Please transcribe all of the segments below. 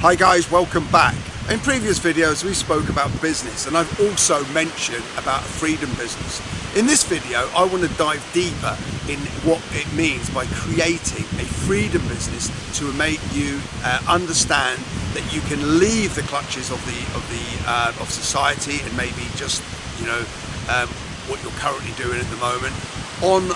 Hi guys, welcome back. In previous videos we spoke about business, and I've also mentioned about a freedom business. In this video I want to dive deeper in what it means by creating a freedom business to make you understand that you can leave the clutches of society and maybe just what you're currently doing at the moment on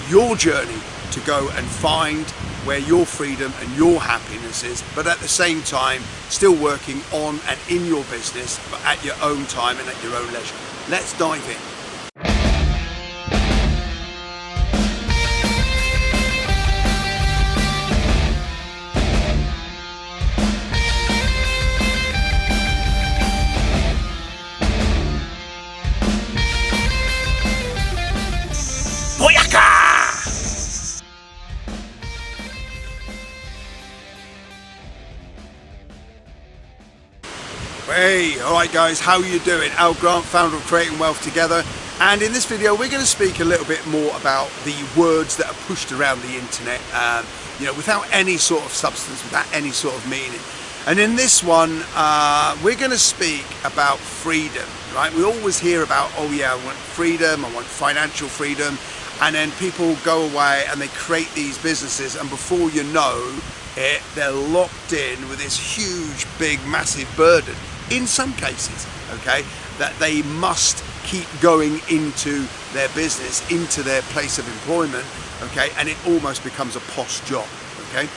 your journey to go and find where your freedom and your happiness is, but at the same time still working on and in your business, but at your own time and at your own leisure. Let's dive in. Hey, alright guys, how are you doing? Al Grant, founder of Creating Wealth Together, and in this video we're going to speak a little bit more about the words that are pushed around the internet, without any sort of substance, without any sort of meaning. And in this one, we're going to speak about freedom, right? We always hear about, oh yeah, I want freedom, I want financial freedom, and then people go away and they create these businesses, and before you know it, they're locked in with this huge, big, massive burden. In some cases, okay, that they must keep going into their business, into their place of employment, okay, and it almost becomes a posh job, okay.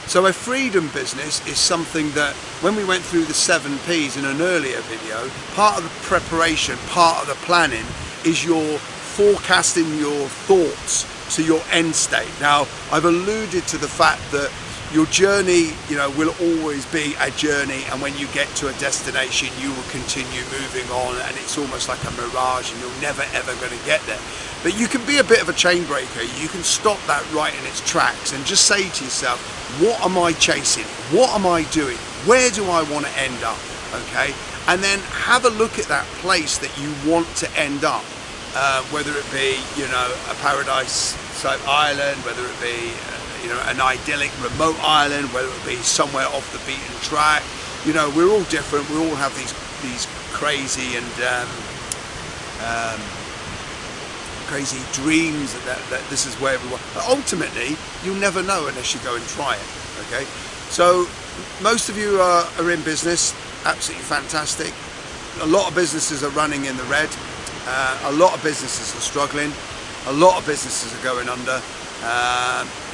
So a freedom business is something that, when we went through the 7 Ps in an earlier video, part of the preparation, part of the planning is your forecasting your thoughts to your end state. Now, I've alluded to the fact that your journey, will always be a journey, and when you get to a destination, you will continue moving on, and it's almost like a mirage, and you're never ever going to get there. But you can be a bit of a chain breaker. You can stop that right in its tracks and just say to yourself, what am I chasing? What am I doing? Where do I want to end up? Okay, and then have a look at that place that you want to end up, whether it be, a paradise type island, whether it be an idyllic remote island, whether it be somewhere off the beaten track. We're all different. We all have these crazy and crazy dreams that this is where we want. But ultimately, you'll never know unless you go and try it. Okay, so most of you are in business. Absolutely fantastic. A lot of businesses are running in the red. A lot of businesses are struggling. A lot of businesses are going under.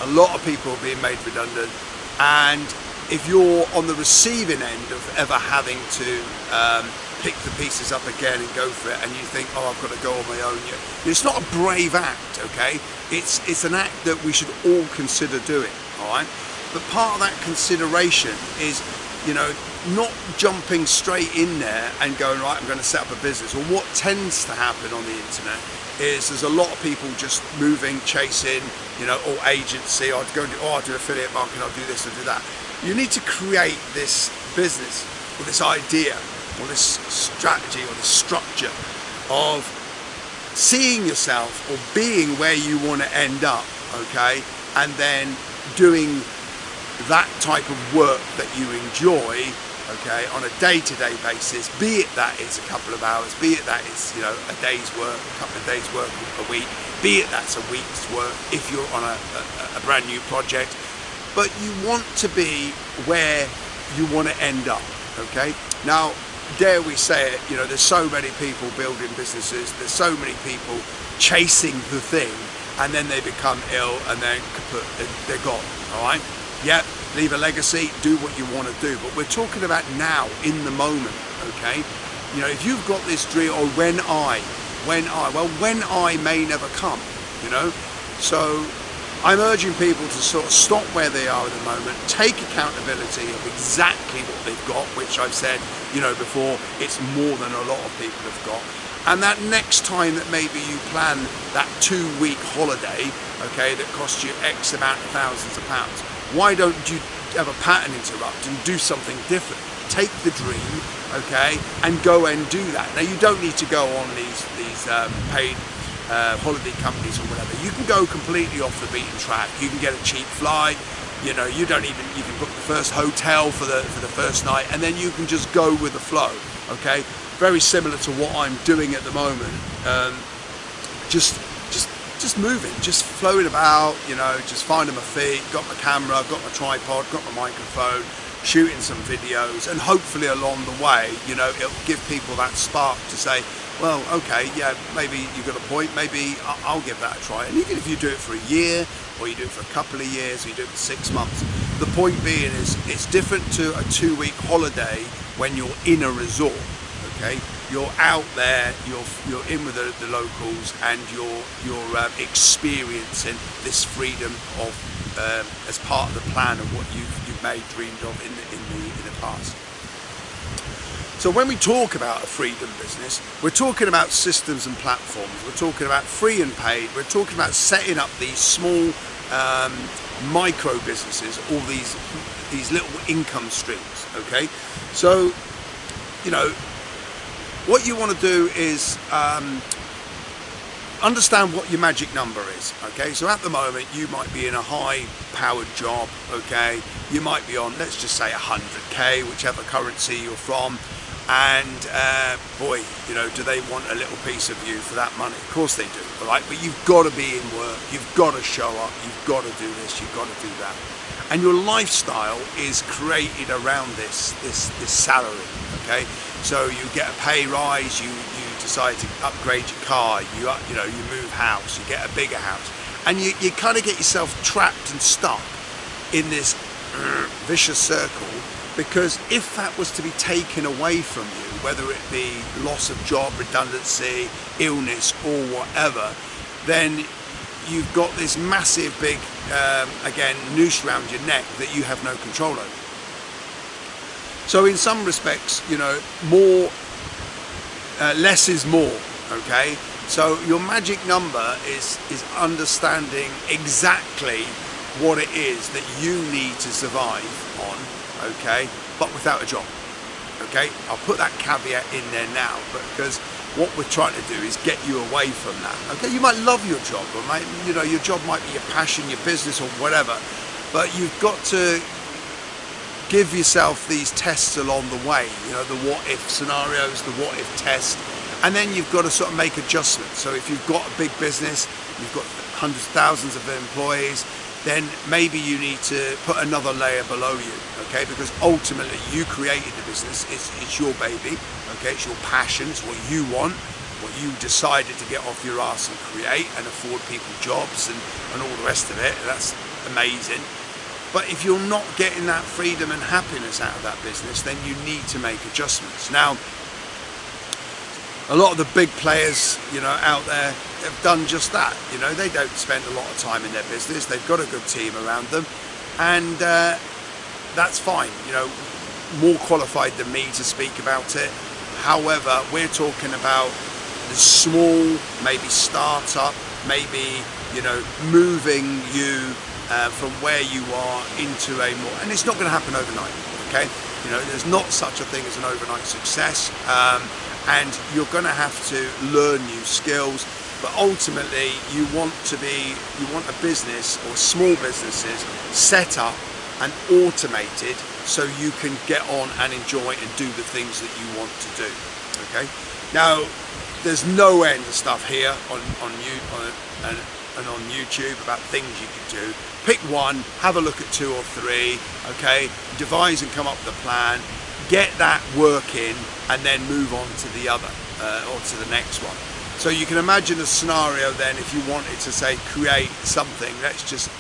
A lot of people are being made redundant, and if you're on the receiving end of ever having to pick the pieces up again and go for it, and you think, oh, I've got to go on my own, it's not a brave act, okay? It's an act that we should all consider doing, all right? But part of that consideration is, not jumping straight in there and going, right, I'm going to set up a business. Or what tends to happen on the internet is there's a lot of people just moving, chasing, or agency, I'll do affiliate marketing, I'll do this, I'll do that. You need to create this business or this idea or this strategy or this structure of seeing yourself or being where you want to end up, okay, and then doing that type of work that you enjoy, okay, on a day-to-day basis, be it that it's a couple of hours, be it that it's a day's work, a couple of days work a week, be it that's a week's work if you're on a brand new project. But you want to be where you want to end up, okay? Now, dare we say it, there's so many people building businesses, there's so many people chasing the thing, and then they become ill and then kaput, they're gone, all right? Yeah, leave a legacy, do what you want to do, but we're talking about now, in the moment, okay? If you've got this dream, or when I may never come, so I'm urging people to sort of stop where they are at the moment, take accountability of exactly what they've got, which I've said, before, it's more than a lot of people have got. And that next time that maybe you plan that 2-week holiday, okay, that costs you X amount of thousands of pounds, why don't you have a pattern interrupt and do something different? Take the dream, okay, and go and do that. Now, you don't need to go on these paid holiday companies or whatever. You can go completely off the beaten track. You can get a cheap flight, You know, you can book the first hotel for the first night, and then you can just go with the flow. Okay, very similar to what I'm doing at the moment. Just moving, just flowing about, you know, just finding my feet, got my camera, got my tripod, got my microphone, shooting some videos, and hopefully along the way, you know, it'll give people that spark to say, well, okay, yeah, maybe you've got a point, maybe I'll give that a try. And even if you do it for a year, or you do it for a couple of years, or you do it for 6 months, the point being is it's different to a 2-week holiday when you're in a resort. Okay, you're out there, you're in with the locals, and you're experiencing this freedom of as part of the plan of what you've dreamed of in the past. So when we talk about a freedom business, we're talking about systems and platforms. We're talking about free and paid. We're talking about setting up these small micro businesses, all these little income streams. Okay, so you know, what you want to do is understand what your magic number is. Okay, so at the moment you might be in a high powered job. Okay, you might be on, let's just say 100k, whichever currency you're from, and boy, you know, do they want a little piece of you for that money? Of course they do, all right? But you've got to be in work, you've got to show up, you've got to do this, you've got to do that, and your lifestyle is created around this salary. Okay, so you get a pay rise, you decide to upgrade your car, you move house, you get a bigger house, and you kind of get yourself trapped and stuck in this vicious circle, because if that was to be taken away from you, whether it be loss of job, redundancy, illness, or whatever, then you've got this massive big again noose around your neck that you have no control over. So in some respects, you know, less is more. Okay, so your magic number is understanding exactly what it is that you need to survive on. Okay, but without a job. Okay, I'll put that caveat in there now, but because what we're trying to do is get you away from that. Okay, you might love your job, or you know, your job might be your passion, your business, or whatever, but you've got to give yourself these tests along the way, you know, the what if scenarios, the what if test, and then you've got to sort of make adjustments. So if you've got a big business, you've got hundreds, thousands of employees, then maybe you need to put another layer below you. Okay, because ultimately you created the business, it's your baby. Okay, it's your passion, it's what you want, what you decided to get off your ass and create and afford people jobs and all the rest of it, and that's amazing. But if you're not getting that freedom and happiness out of that business, then you need to make adjustments. Now, a lot of the big players, you know, out there have done just that. You know, they don't spend a lot of time in their business. They've got a good team around them, and that's fine. You know, more qualified than me to speak about it. However, we're talking about the small, maybe startup, maybe, you know, moving you from where you are into a more, and it's not going to happen overnight. Okay, you know, there's not such a thing as an overnight success, and you're going to have to learn new skills. But ultimately, you want a business or small businesses set up and automated so you can get on and enjoy and do the things that you want to do. Okay, now there's no end of stuff here on YouTube about things you can do. Pick one, have a look at 2 or 3, okay, devise and come up with a plan, get that working, and then move on to the other, or to the next one. So you can imagine a scenario then, if you wanted to say create something, let's just,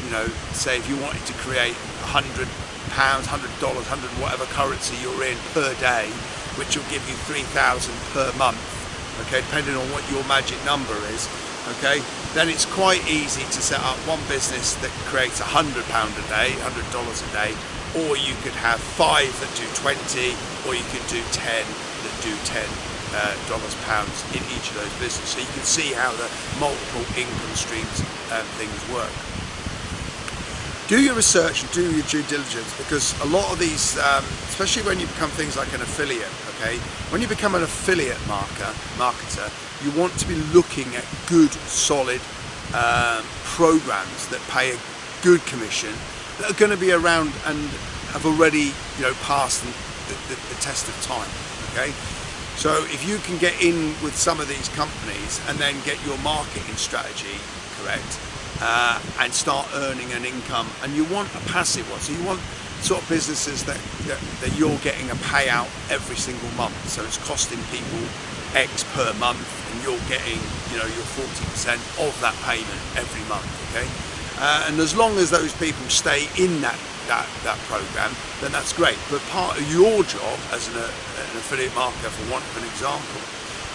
you know, say if you wanted to create £100, $100, 100 whatever currency you're in per day, which will give you 3,000 per month, okay, depending on what your magic number is. Okay, then it's quite easy to set up one business that creates £100 a day, $100 a day, or you could have 5 that do 20, or you could do 10 that do $10 pounds in each of those businesses. So you can see how the multiple income streams things work. Do your research and do your due diligence, because a lot of these, especially when you become things like an affiliate, okay, when you become an affiliate marketer, you want to be looking at good, solid programs that pay a good commission, that are going to be around and have already, passed the test of time. Okay, so if you can get in with some of these companies and then get your marketing strategy correct, and start earning an income, and you want a passive one, so you want sort of businesses that you're getting a payout every single month, so it's costing people X per month and you're getting your 40% of that payment every month. Okay, and as long as those people stay in that program, then that's great. But part of your job as an affiliate marketer, for want of an example,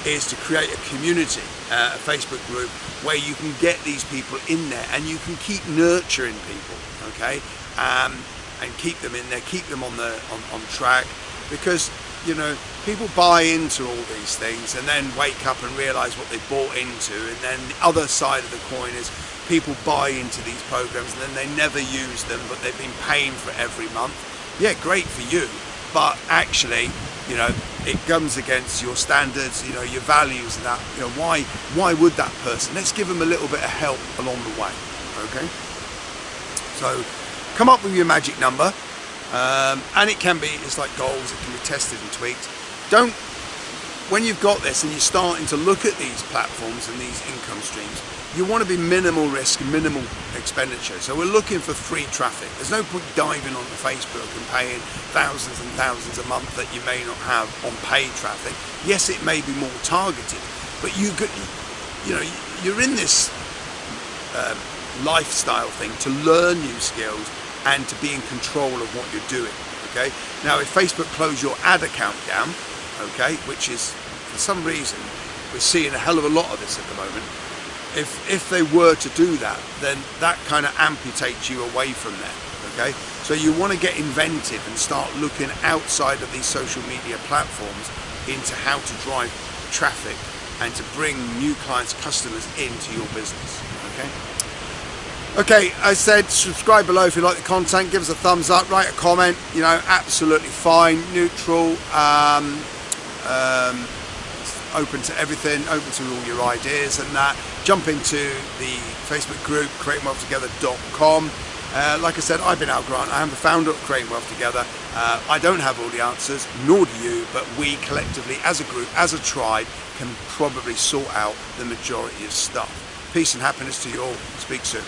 is to create a community, a Facebook group where you can get these people in there and you can keep nurturing people, okay, and keep them in there, keep them on track, because people buy into all these things and then wake up and realize what they bought into, and then the other side of the coin is people buy into these programs and then they never use them, but they've been paying for it every month. Yeah, great for you, but actually it comes against your standards, your values, and that. Why would that person? Let's give them a little bit of help along the way. Okay, so come up with your magic number, and it's like goals. It can be tested and tweaked. When you've got this and you're starting to look at these platforms and these income streams, you want to be minimal risk and minimal expenditure. So we're looking for free traffic. There's no point diving onto Facebook and paying thousands and thousands a month that you may not have on paid traffic. Yes, it may be more targeted, but you're in this lifestyle thing to learn new skills and to be in control of what you're doing. Okay. Now, if Facebook close your ad account down, okay, which is, for some reason, we're seeing a hell of a lot of this at the moment. If they were to do that, then that kind of amputates you away from there. Okay, so you want to get inventive and start looking outside of these social media platforms into how to drive traffic and to bring new clients, customers into your business. Okay, I said subscribe below if you like the content, give us a thumbs up, write a comment, absolutely fine, neutral, open to everything, open to all your ideas and that. Jump into the Facebook group, creatingwealthtogether.com. Like I said, I've been Al Grant. I am the founder of Creating Wealth Together. I don't have all the answers, nor do you, but we collectively, as a group, as a tribe, can probably sort out the majority of stuff. Peace and happiness to you all. Speak soon.